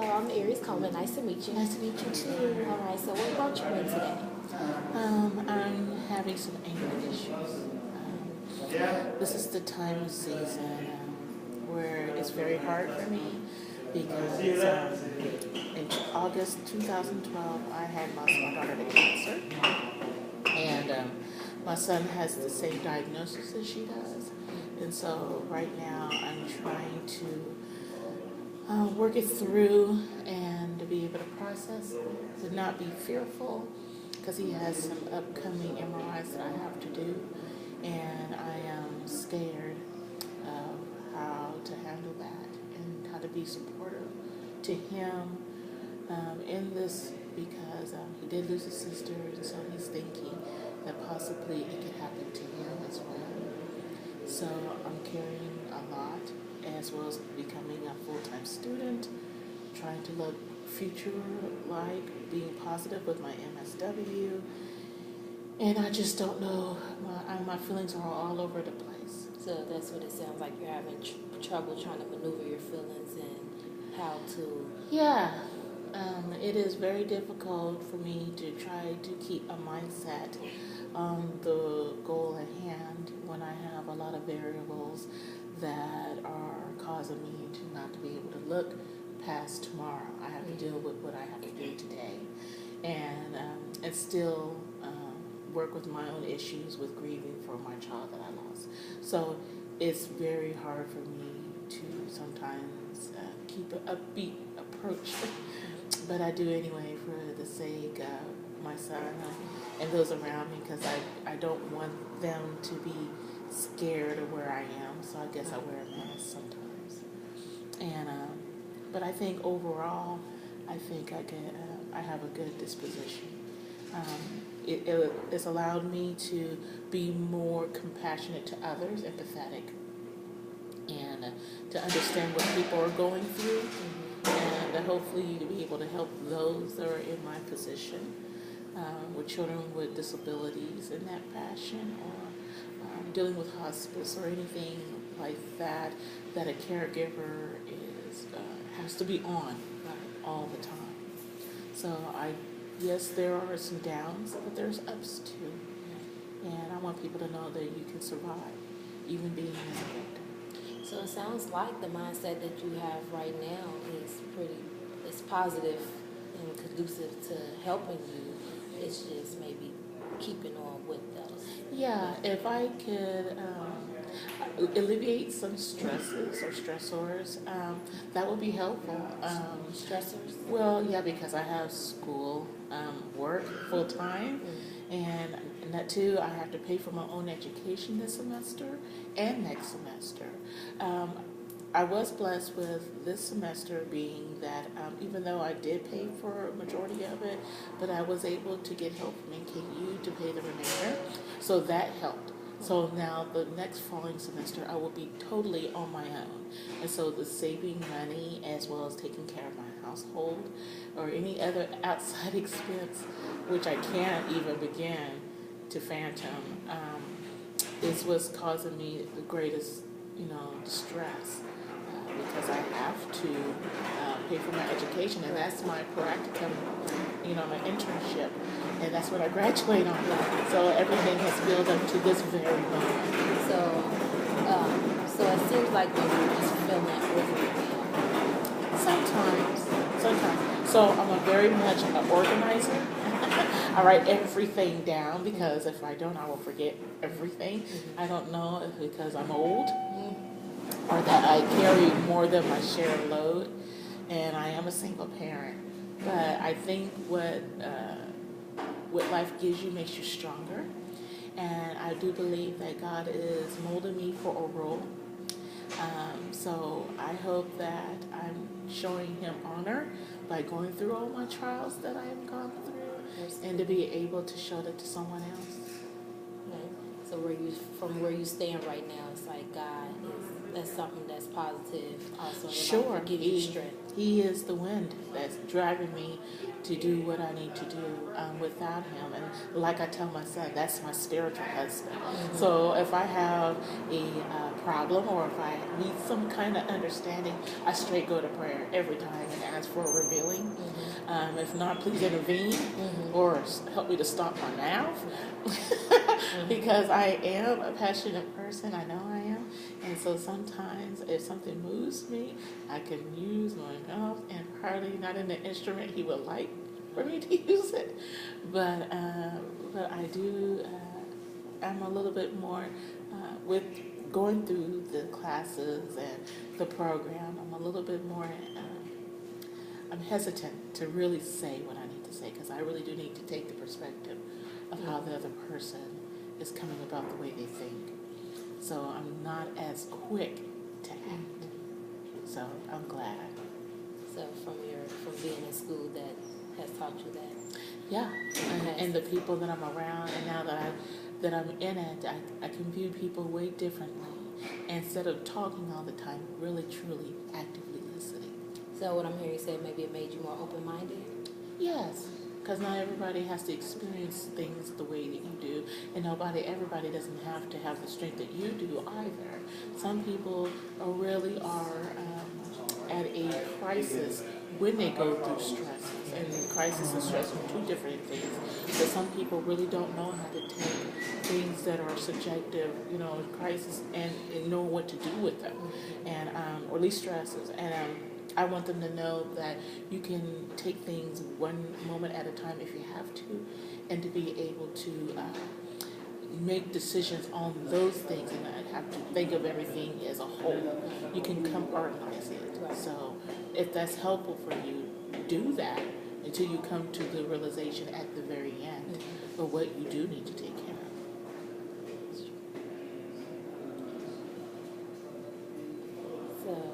Hello, I'm Aries Coleman. Nice to meet you. Nice to meet you too. All right, so what brought you in today? I'm having some anger issues. This is the time of season where it's very hard for me because in August 2012 I had lost my daughter to cancer, and my son has the same diagnosis as she does, and so right now I'm trying to work it through and to be able to process, to not be fearful, because he has some upcoming MRIs that I have to do, and I am scared of how to handle that and how to be supportive to him in this, because he did lose his sister, and so he's thinking that possibly it could happen to him as well. So I'm carrying a lot, as well as becoming a full-time student, trying to look future-like, being positive with my MSW, and I just don't know. My feelings are all over the place. So that's what it sounds like. You're having trouble trying to maneuver your feelings and how to. Yeah, it is very difficult for me to try to keep a mindset on the goal at hand when I have a lot of variables that are causing me to not to be able to look past tomorrow. I have to deal with what I have to do today, and still work with my own issues with grieving for my child that I lost. So it's very hard for me to sometimes keep an upbeat approach, but I do anyway for the sake of my son and those around me, because I don't want them to be scared of where I am, so I guess I wear a mask sometimes. And but I think overall, I think I have a good disposition. It's allowed me to be more compassionate to others, empathetic, and to understand what people are going through, and hopefully to be able to help those that are in my position, with children with disabilities in that fashion, or dealing with hospice or anything like that a caregiver has to be on all the time. So yes, there are some downs, but there's ups too. And I want people to know that you can survive, even being as a victim. So it sounds like the mindset that you have right now is positive and conducive to helping you. It's just maybe keeping on with those. Yeah, if I could alleviate some stresses or stressors, that would be helpful. Stressors? Well, yeah, because I have school, work full time, and that too, I have to pay for my own education this semester and next semester. I was blessed with this semester being that even though I did pay for a majority of it, but I was able to get help from NKU to pay the remainder, so that helped. So now the next following semester I will be totally on my own, and so the saving money as well as taking care of my household or any other outside expense, which I can't even begin to phantom, is what's causing me the greatest, distress. Because I have to pay for my education, and that's my practicum, my internship, and that's what I graduate on. So everything has built up to this very moment. So it seems like maybe you're just feeling overwhelmed. Sometimes. So I'm a very much an organizer. I write everything down, because if I don't, I will forget everything. I don't know if because I'm old, or that I carry more than my share load, and I am a single parent. But I think what life gives you makes you stronger, and I do believe that God is molding me for a role. So I hope that I'm showing Him honor by going through all my trials that I have gone through, and to be able to show that to someone else. Right. So from where you stand right now, it's like God is that's something that's positive also in your life Sure, to give you strength. he is the wind that's driving me to do what I need to do. Without him, and like I tell my son, that's my spiritual husband. So if I have a problem or if I need some kind of understanding, I straight go to prayer every time and ask for a revealing. If not, please intervene or help me to stop my mouth. Because I am a passionate person, I know I am, and so sometimes if something moves me, I can use my mouth, and probably not in the instrument he would like for me to use it, but I do. I'm a little bit more with going through the classes and the program. I'm a little bit more. I'm hesitant to really say what I need to say because I really do need to take the perspective of how the other person is coming about the way they think. So I'm not as quick to act. So I'm glad. So from being in school, that has taught you that. Yeah, and the people that I'm around, and now that I'm in it, I can view people way differently. Instead of talking all the time, really truly actively listening. So what I'm hearing you say, maybe it made you more open-minded? Yes, because not everybody has to experience things the way that you do, and everybody doesn't have to have the strength that you do either. Some people really are at a crisis when they go through stresses, and crisis and stress are two different things. But some people really don't know how to take things that are subjective, crisis, and know what to do with them, and or at least stresses. And I want them to know that you can take things one moment at a time if you have to, and to be able to make decisions on those things and not have to think of everything as a whole. You can compartmentalize it. So if that's helpful for you, do that until you come to the realization at the very end of what you do need to take care of. So,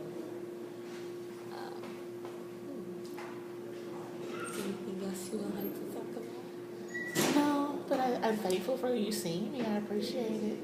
anything else you would like to talk about? No, but I'm thankful for you seeing me. I appreciate it.